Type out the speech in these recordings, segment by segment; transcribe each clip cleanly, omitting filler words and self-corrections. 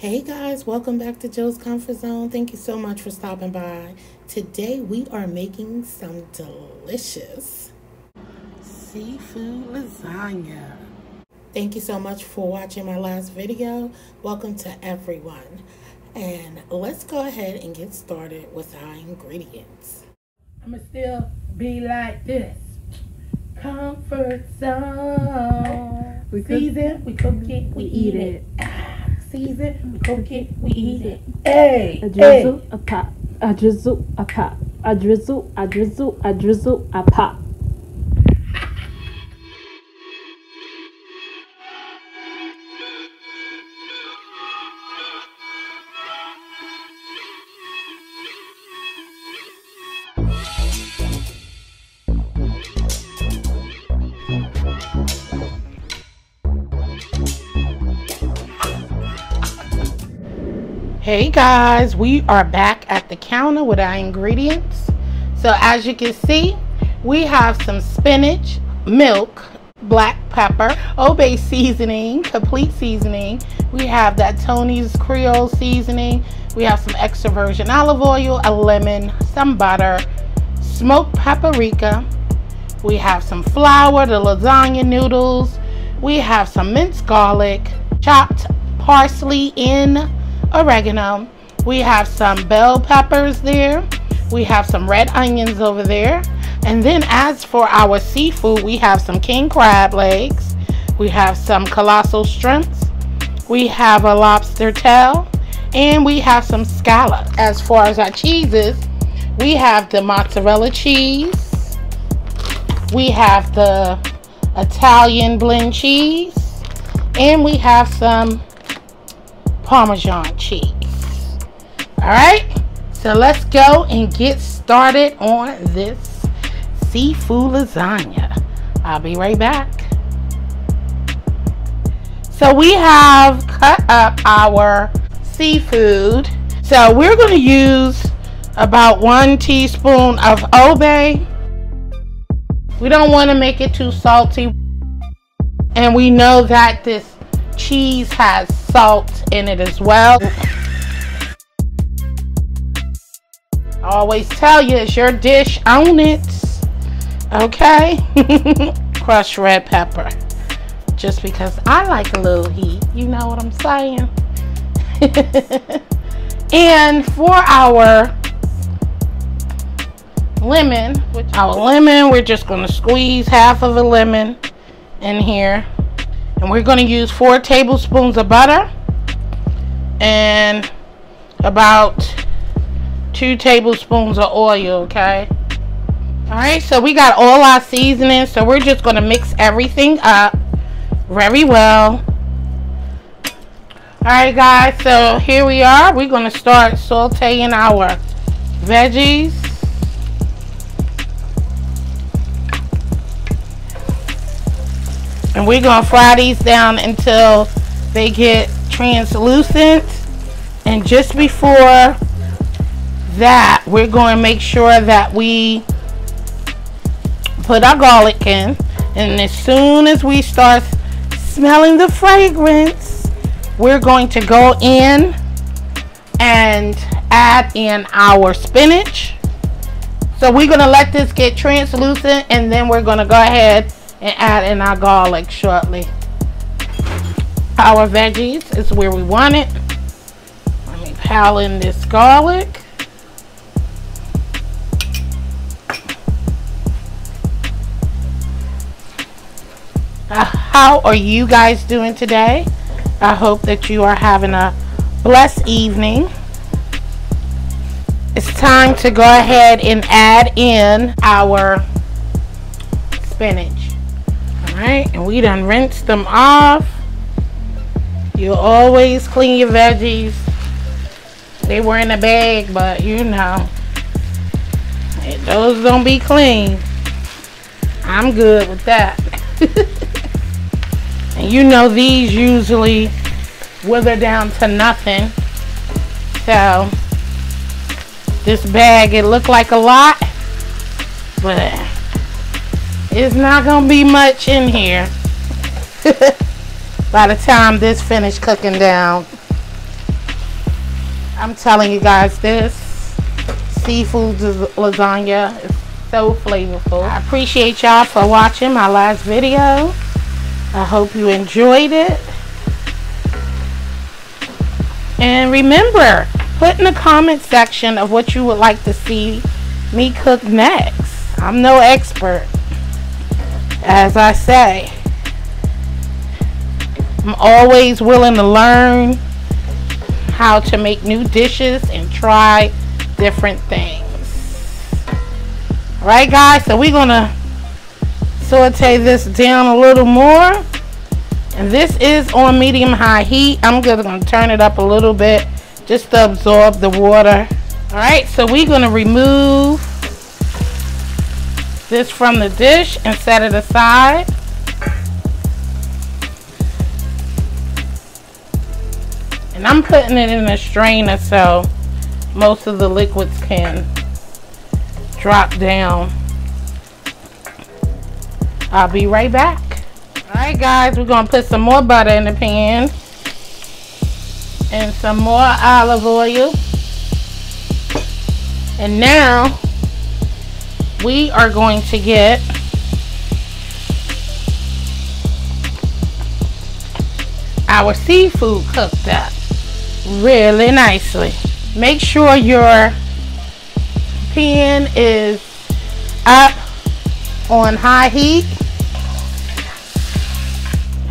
Hey guys, welcome back to Joe's Comfort Zone. Thank you so much for stopping by. Today we are making some delicious seafood lasagna. Thank you so much for watching my last video. Welcome to everyone. And let's go ahead and get started with our ingredients. I'ma still be like this. Comfort zone. Season, we cook it, we eat it. Season, we cook it, we eat it. Hey, a drizzle, a pop, a drizzle, a pop, a drizzle, a drizzle, a drizzle, a pop. Hey guys, we are back at the counter with our ingredients. So as you can see, we have some spinach, milk, black pepper, Old Bay seasoning, complete seasoning. We have that Tony's Creole seasoning. We have some extra virgin olive oil, a lemon, some butter, smoked paprika. We have some flour, the lasagna noodles. We have some minced garlic, chopped parsley and oregano. We have some bell peppers there. We have some red onions over there. And then as for our seafood, we have some king crab legs. We have some colossal shrimps. We have a lobster tail. And we have some scallops. As far as our cheeses, we have the mozzarella cheese. We have the Italian blend cheese. And we have some Parmesan cheese. All right, so let's go and get started on this seafood lasagna. I'll be right back. So we have cut up our seafood. So we're going to use about 1 teaspoon of Old Bay. We don't want to make it too salty, and we know that this cheese has salt in it as well. I always tell you, it's your dish, own it. Okay. Crushed red pepper, just because I like a little heat, you know what I'm saying. And for our lemon, we're just going to squeeze half of a lemon in here. And we're going to use 4 tablespoons of butter and about 2 tablespoons of oil, okay? Alright, so we got all our seasonings, so we're just going to mix everything up very well. Alright guys, so here we are. We're going to start sauteing our veggies. And we're going to fry these down until they get translucent. And just before that, we're going to make sure that we put our garlic in. And as soon as we start smelling the fragrance, we're going to go in and add in our spinach. So we're going to let this get translucent, and then we're going to go ahead and add in our garlic shortly. Our veggies is where we want it. Let me pile in this garlic. How are you guys doing today? I hope that you are having a blessed evening. It's time to go ahead and add in our spinach. Alright, and we done rinsed them off. You always clean your veggies. They were in a bag, but you know, those don't be clean. I'm good with that. And you know, these usually wither down to nothing. So this bag, it looked like a lot, but it's not gonna be much in here. by the time this finished cooking down. I'm telling you guys, this seafood lasagna is so flavorful. I appreciate y'all for watching my last video. I hope you enjoyed it. And remember, put in the comment section of what you would like to see me cook next. I'm no expert. As I say, I'm always willing to learn how to make new dishes and try different things. Alright guys, so we're gonna saute this down a little more, and this is on medium-high heat. I'm just gonna turn it up a little bit just to absorb the water. Alright, so we're gonna remove this from the dish and set it aside. And I'm putting it in a strainer so most of the liquids can drop down. I'll be right back. Alright guys, we're going to put some more butter in the pan and some more olive oil. And now we are going to get our seafood cooked up really nicely. Make sure your pan is up on high heat.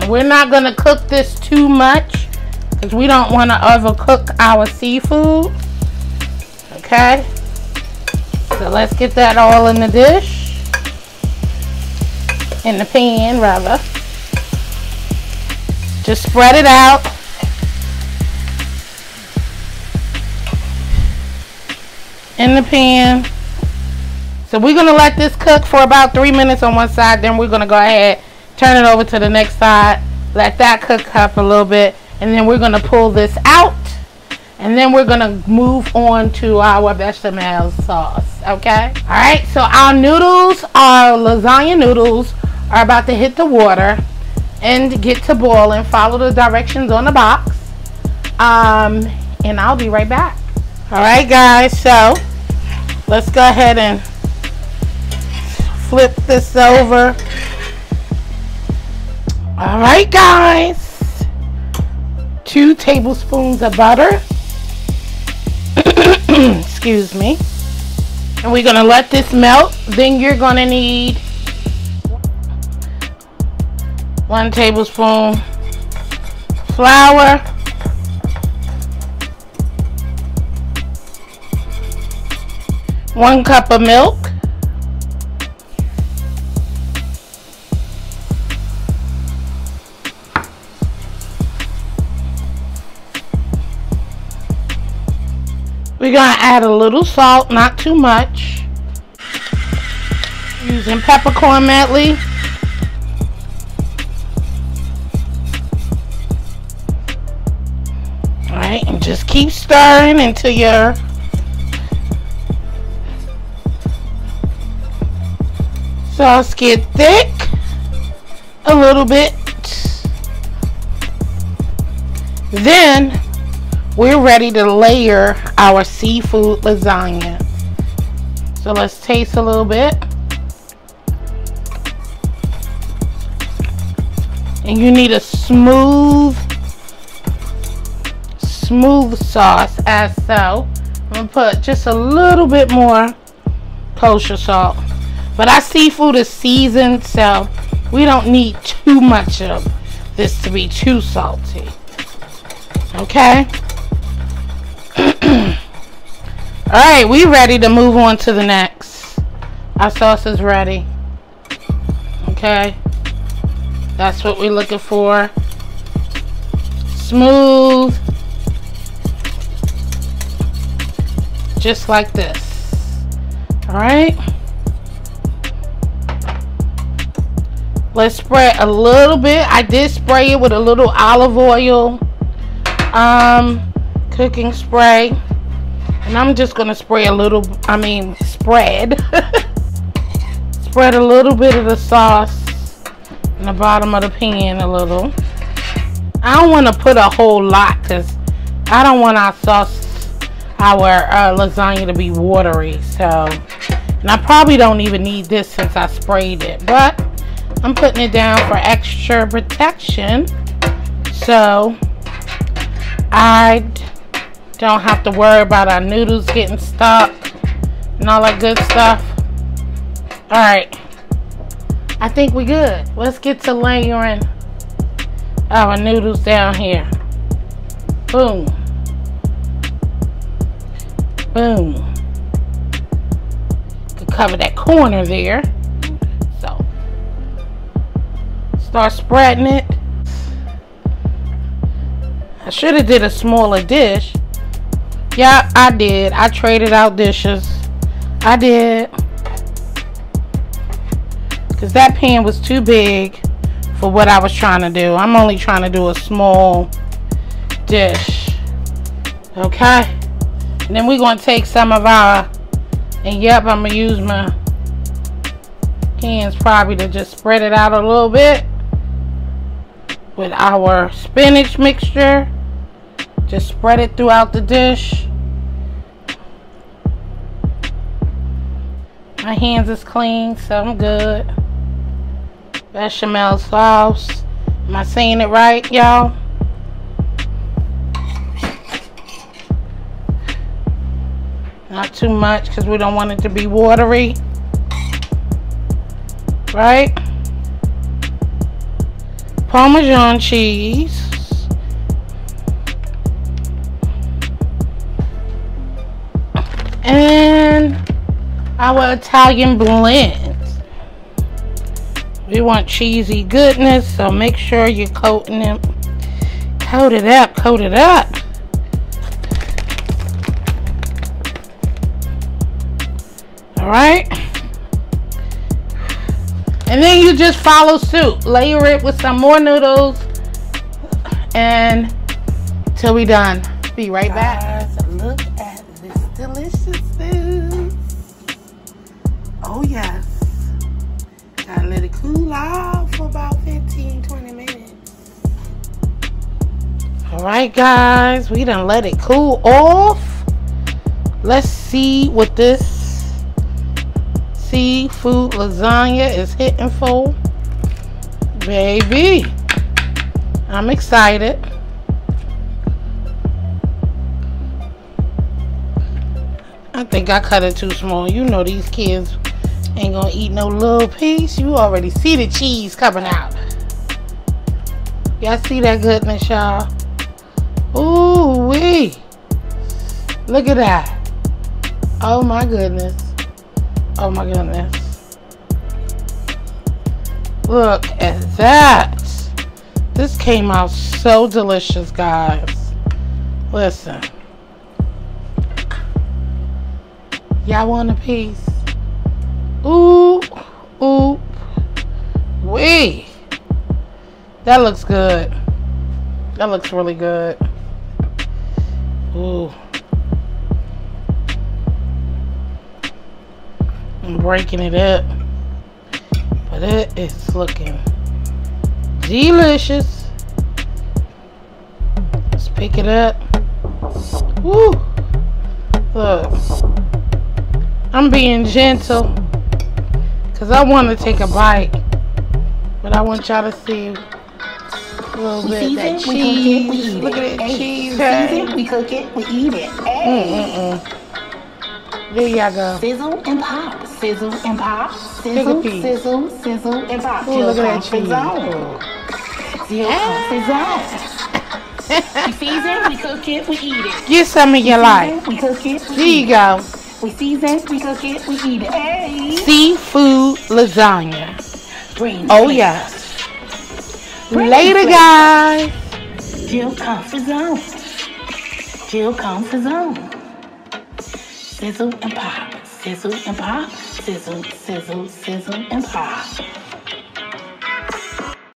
And we're not going to cook this too much because we don't want to overcook our seafood. Okay, so let's get that all in the dish, in the pan rather. Just spread it out. In the pan. So we're going to let this cook for about 3 minutes on one side. Then we're going to go ahead, turn it over to the next side. Let that cook up a little bit. And then we're going to pull this out. And then we're going to move on to our bechamel sauce. Okay? Alright, so our noodles, our lasagna noodles, are about to hit the water and get to boiling. Follow the directions on the box. And I'll be right back. Alright guys, so let's go ahead and flip this over. Alright guys, 2 tablespoons of butter. Excuse me. And we're going to let this melt. Then you're going to need 1 tablespoon flour, 1 cup of milk, we're going to add a little salt, not too much, using peppercorn medley. Alright, and just keep stirring until your sauce get thick a little bit. Then we're ready to layer our seafood lasagna. So let's taste a little bit. And you need a smooth sauce as so. I'm going to put just a little bit more kosher salt. But our seafood is seasoned, so we don't need too much of this to be too salty. Okay? Alright, we ready to move on to the next. Our sauce is ready. Okay? That's what we're looking for. Smooth. Just like this. Alright? Let's spray a little bit. I did spray it with a little olive oil cooking spray. And I'm just going to spray a little, spread. Spread a little bit of the sauce in the bottom of the pan a little. I don't want to put a whole lot because I don't want our sauce our lasagna to be watery. So, and I probably don't even need this since I sprayed it, but I'm putting it down for extra protection, so I don't have to worry about our noodles getting stuck and all that good stuff. Alright, I think we good. Let's get to layering our noodles down here. Boom. Boom. Could cover that corner there. So, start spreading it. I should have did a smaller dish. Yeah, I did. I traded out dishes. I did. Because that pan was too big for what I was trying to do. I'm only trying to do a small dish. Okay. And then we're going to take some of our, and yep, I'm going to use my hands probably to just spread it out a little bit with our spinach mixture. Just spread it throughout the dish. My hands is clean, so I'm good. Bechamel sauce. Am I saying it right, y'all? Not too much because we don't want it to be watery. Right? Parmesan cheese. And our Italian blend. We want cheesy goodness, so make sure you're coating them. Coat it up, coat it up. Alright. And then you just follow suit. Layer it with some more noodles. And till we done. Be right back. Look at this delicious food. Oh yes. Gotta let it cool off for about 15-20 minutes. Alright guys, we done let it cool off. Let's see what this seafood lasagna is hitting for. Baby, I'm excited. I think I cut it too small. You know these kids ain't gonna eat no little piece. You already see the cheese coming out. Y'all see that goodness, y'all? Ooh wee. Look at that. Oh my goodness. Oh my goodness. Look at that. This came out so delicious, guys. Listen. Y'all want a piece? Ooh, ooh, wee. That looks good. That looks really good. Ooh. I'm breaking it up. But it is looking delicious. Let's pick it up. Woo. Look. I'm being gentle because I want to take a bite, but I want y'all to see a little bit of that cheese. Look at that cheese. We cook it, we eat it. There y'all go. Sizzle and pop, sizzle and pop, Take a sizzle, piece. sizzle, sizzle and pop. Ooh, look at that cheese. We season, we cook it, we eat it. Get some of your life. We cook it, There you go. we season, we cook it, we eat it. Hey. Seafood lasagna. Green Oh plate. yes. Green Later, plate. guys. Jcomfortzone. Jcomfortzone. Sizzle and pop. Sizzle and pop. Sizzle, sizzle, sizzle and pop.